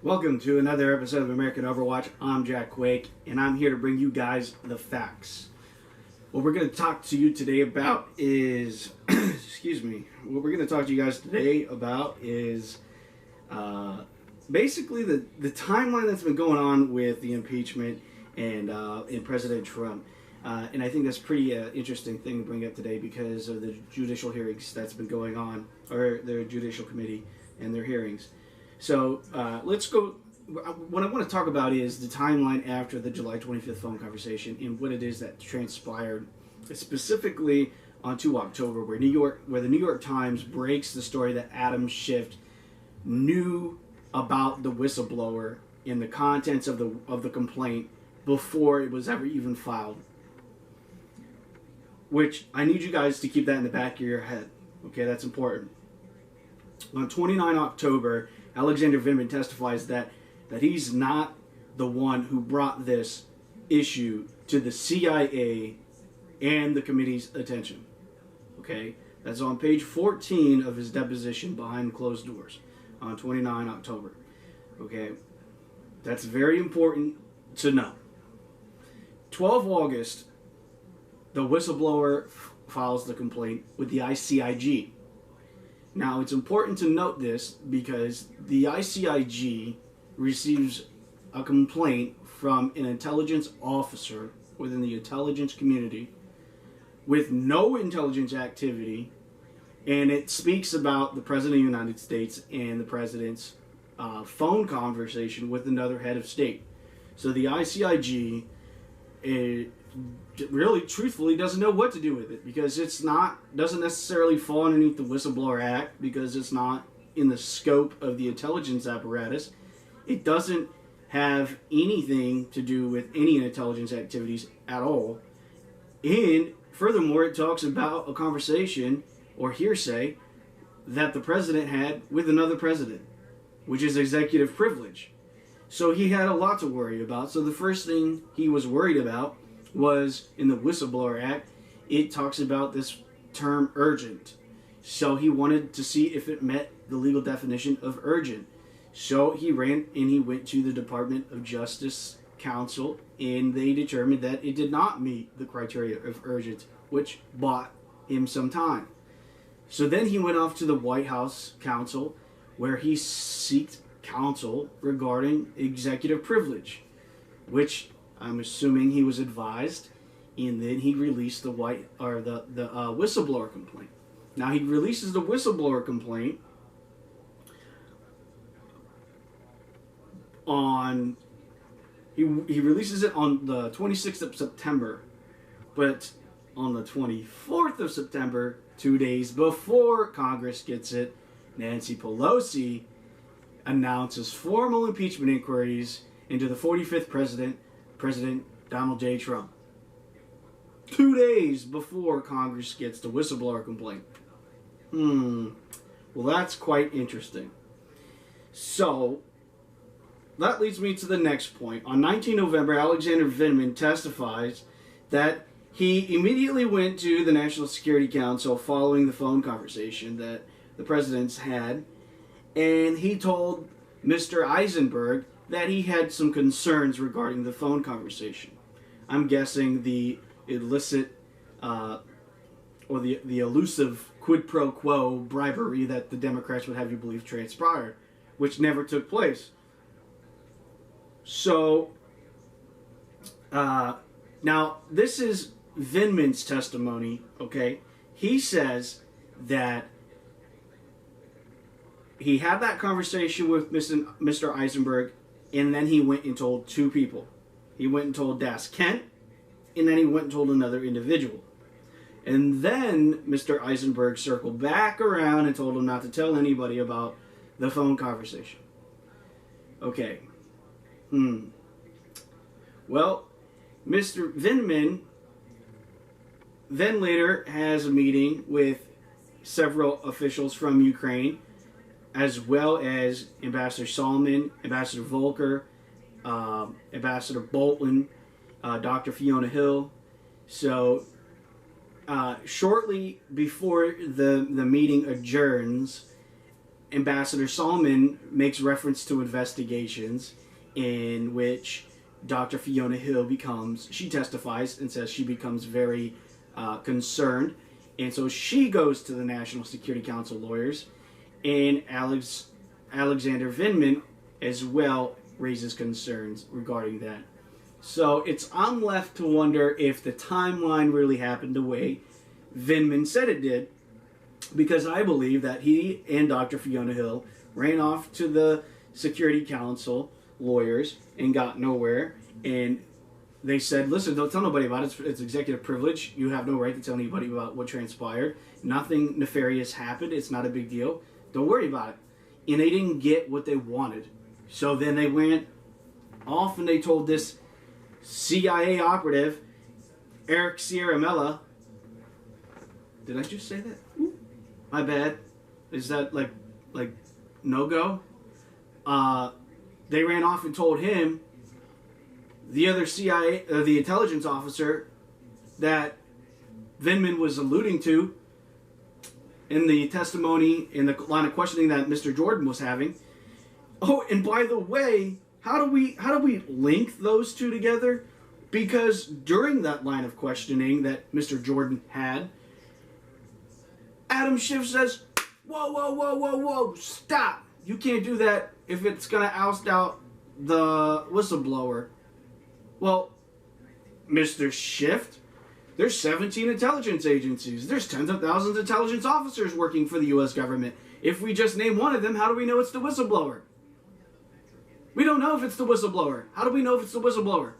Welcome to another episode of American Overwatch. I'm Jack Quake, and I'm here to bring you guys the facts. What we're going to talk to you today about is, excuse me, what we're going to talk to you guys today about is basically the timeline that's been going on with the impeachment and President Trump. And I think that's a pretty interesting thing to bring up today because of the judicial hearings that's been going on, or the Judicial Committee and their hearings. So let's go. What I want to talk about is the timeline after the July 25th phone conversation and what it is that transpired, specifically on 2 October, where the New York Times breaks the story that Adam Schiff knew about the whistleblower and the contents of the complaint before it was ever even filed. Which I need you guys to keep that in the back of your head. Okay, that's important. On 29 October, Alexander Vindman testifies that he's not the one who brought this issue to the CIA and the committee's attention. Okay? That's on page 14 of his deposition behind closed doors on 29 October. Okay? That's very important to know. 12 August, the whistleblower files the complaint with the ICIG. Now, it's important to note this because the ICIG receives a complaint from an intelligence officer within the intelligence community with no intelligence activity, and it speaks about the President of the United States and the President's phone conversation with another head of state. So the ICIG really, truthfully, doesn't know what to do with it because doesn't necessarily fall underneath the Whistleblower Act because it's not in the scope of the intelligence apparatus. It doesn't have anything to do with any intelligence activities at all. And furthermore, it talks about a conversation or hearsay that the president had with another president, which is executive privilege. So he had a lot to worry about. So the first thing he was worried about was in the Whistleblower Act, it talks about this term urgent. So he wanted to see if it met the legal definition of urgent. So he ran and he went to the Department of Justice Counsel, and they determined that it did not meet the criteria of urgent, which bought him some time. So then he went off to the White House counsel, where he sought counsel regarding executive privilege, which I'm assuming he was advised, and then he released the whistleblower complaint. Now he releases the whistleblower complaint he releases it on the 26th of September, but on the 24th of September, 2 days before Congress gets it, Nancy Pelosi announces formal impeachment inquiries into the 45th President Donald J. Trump. 2 days before Congress gets the whistleblower complaint. Well, that's quite interesting. So, that leads me to the next point. On 19 November, Alexander Vindman testifies that he immediately went to the National Security Council following the phone conversation that the presidents had, and he told Mr. Eisenberg that he had some concerns regarding the phone conversation. I'm guessing the illicit or the elusive quid pro quo bribery that the Democrats would have you believe transpired, which never took place. So, now this is Vindman's testimony, okay? He says that he had that conversation with Mr. Eisenberg, and then he went and told two people. He went and told Das Kent, and then he went and told another individual. And then Mr. Eisenberg circled back around and told him not to tell anybody about the phone conversation. Okay. Well, Mr. Vindman then later has a meeting with several officials from Ukraine, as well as Ambassador Solomon, Ambassador Volker, Ambassador Bolton, Dr. Fiona Hill. So, shortly before the meeting adjourns, Ambassador Solomon makes reference to investigations in which Dr. Fiona Hill she testifies and says she becomes very concerned. And so she goes to the National Security Council lawyers, and Alexander Vindman as well raises concerns regarding that. So I'm left to wonder if the timeline really happened the way Vindman said it did, because I believe that he and Dr. Fiona Hill ran off to the Security Council lawyers and got nowhere, and they said, listen, don't tell nobody about it. It's executive privilege. You have no right to tell anybody about what transpired. Nothing nefarious happened. It's not a big deal. Don't worry about it. And they didn't get what they wanted. So then they went off and they told this CIA operative, Eric Sierramella. Did I just say that? Ooh, my bad. Is that like no-go? They ran off and told him, the other CIA, the intelligence officer that Vindman was alluding to in the testimony, in the line of questioning that Mr. Jordan was having. Oh, and by the way, how do we link those two together? Because during that line of questioning that Mr. Jordan had, Adam Schiff says, whoa, stop. You can't do that if it's going to oust out the whistleblower. Well, Mr. Schiff, there's 17 intelligence agencies. There's tens of thousands of intelligence officers working for the U.S. government. If we just name one of them, how do we know it's the whistleblower? We don't know if it's the whistleblower. How do we know if it's the whistleblower?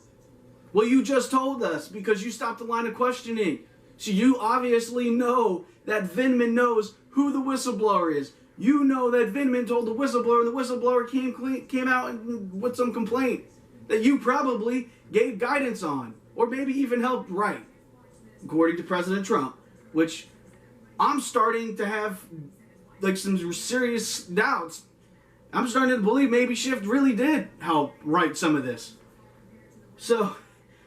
Well, you just told us because you stopped the line of questioning. So you obviously know that Vindman knows who the whistleblower is. You know that Vindman told the whistleblower, and the whistleblower came out with some complaint that you probably gave guidance on, or maybe even helped write, according to President Trump, which I'm starting to have like some serious doubts. I'm starting to believe maybe Schiff really did help write some of this. So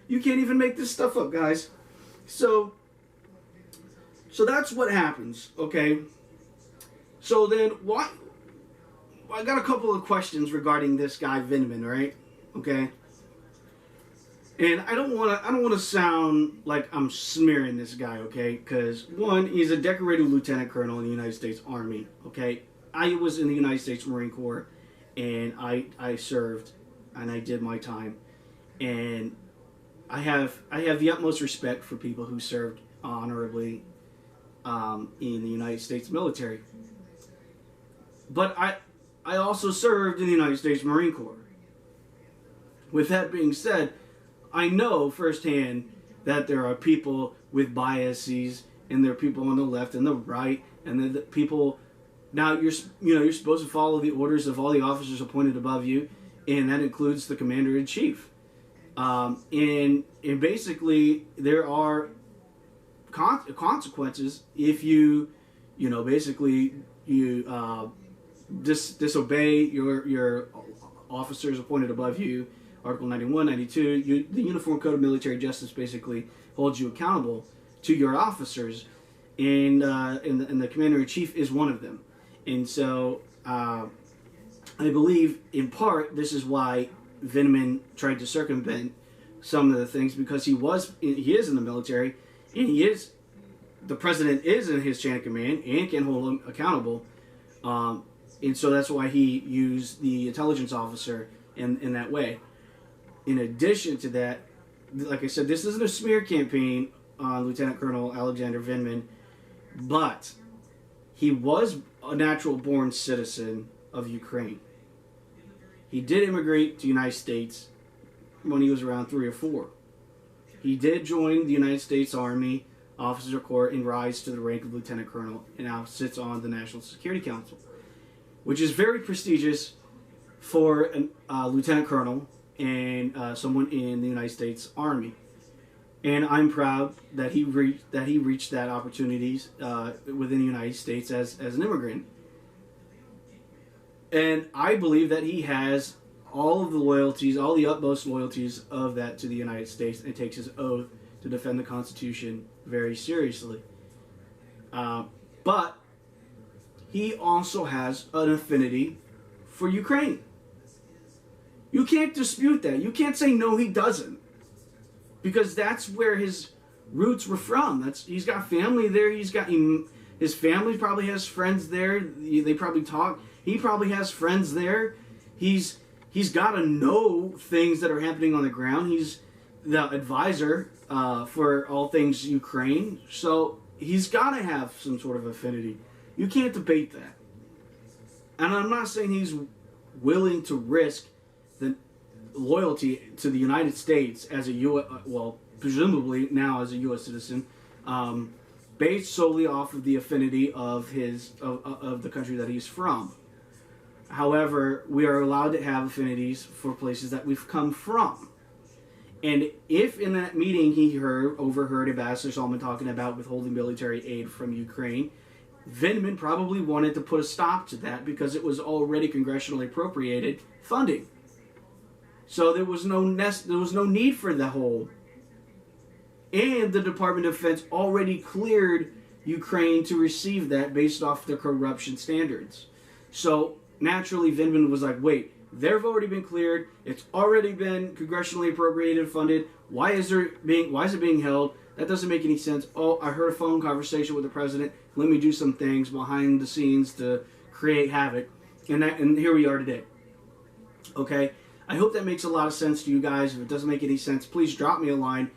you can't even make this stuff up, guys. So that's what happens, okay? So then why? I got a couple of questions regarding this guy Vindman, right? Okay. And I don't want to sound like I'm smearing this guy, okay? Because one, he's a decorated lieutenant colonel in the United States Army, okay? I was in the United States Marine Corps, and I served, and I did my time, and I have the utmost respect for people who served honorably in the United States military. But I also served in the United States Marine Corps. With that being said, I know firsthand that there are people with biases, and there are people on the left and the right, and then the people. Now you're supposed to follow the orders of all the officers appointed above you, and that includes the commander in chief. And basically there are consequences if you disobey your officers appointed above you. Article 91, 92, the Uniform Code of Military Justice basically holds you accountable to your officers, and the commander-in-chief is one of them. And so I believe, in part, this is why Vindman tried to circumvent some of the things, because he is in the military, and the president is in his chain of command and can hold him accountable. And so that's why he used the intelligence officer in that way. In addition to that, like I said, this isn't a smear campaign on Lieutenant Colonel Alexander Vindman, but he was a natural-born citizen of Ukraine. He did immigrate to the United States when he was around 3 or 4. He did join the United States Army Officer Corps and rise to the rank of Lieutenant Colonel, and now sits on the National Security Council, which is very prestigious for a Lieutenant Colonel and someone in the United States Army. And I'm proud that he reached that opportunities within the United States as an immigrant. And I believe that he has all of the loyalties, all the utmost loyalties of that to the United States, and takes his oath to defend the Constitution very seriously. But he also has an affinity for Ukraine. You can't dispute that. You can't say no, he doesn't, because that's where his roots were from. He's got family there. His family probably has friends there. They probably talk. He probably has friends there. He's got to know things that are happening on the ground. He's the advisor for all things Ukraine, so he's got to have some sort of affinity. You can't debate that. And I'm not saying he's willing to risk the loyalty to the United States as a U.S. well, presumably now as a U.S. citizen, based solely off of the affinity of the country that he's from. However, we are allowed to have affinities for places that we've come from. And if in that meeting he overheard Ambassador Solomon talking about withholding military aid from Ukraine, Vindman probably wanted to put a stop to that because it was already congressionally appropriated funding. So there was no need for the hold. And the Department of Defense already cleared Ukraine to receive that based off their corruption standards. So naturally, Vindman was like, wait, they've already been cleared. It's already been congressionally appropriated, funded. Why is it being held? That doesn't make any sense. Oh, I heard a phone conversation with the president. Let me do some things behind the scenes to create havoc. And here we are today. Okay? I hope that makes a lot of sense to you guys. If it doesn't make any sense, please drop me a line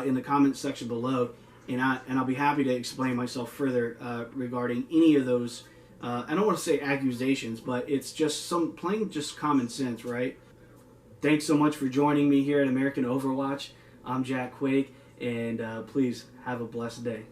in the comments section below, and I'll be happy to explain myself further regarding any of those. I don't want to say accusations, but it's just plain common sense, right? Thanks so much for joining me here at American Overwatch. I'm Jack Quake, and please have a blessed day.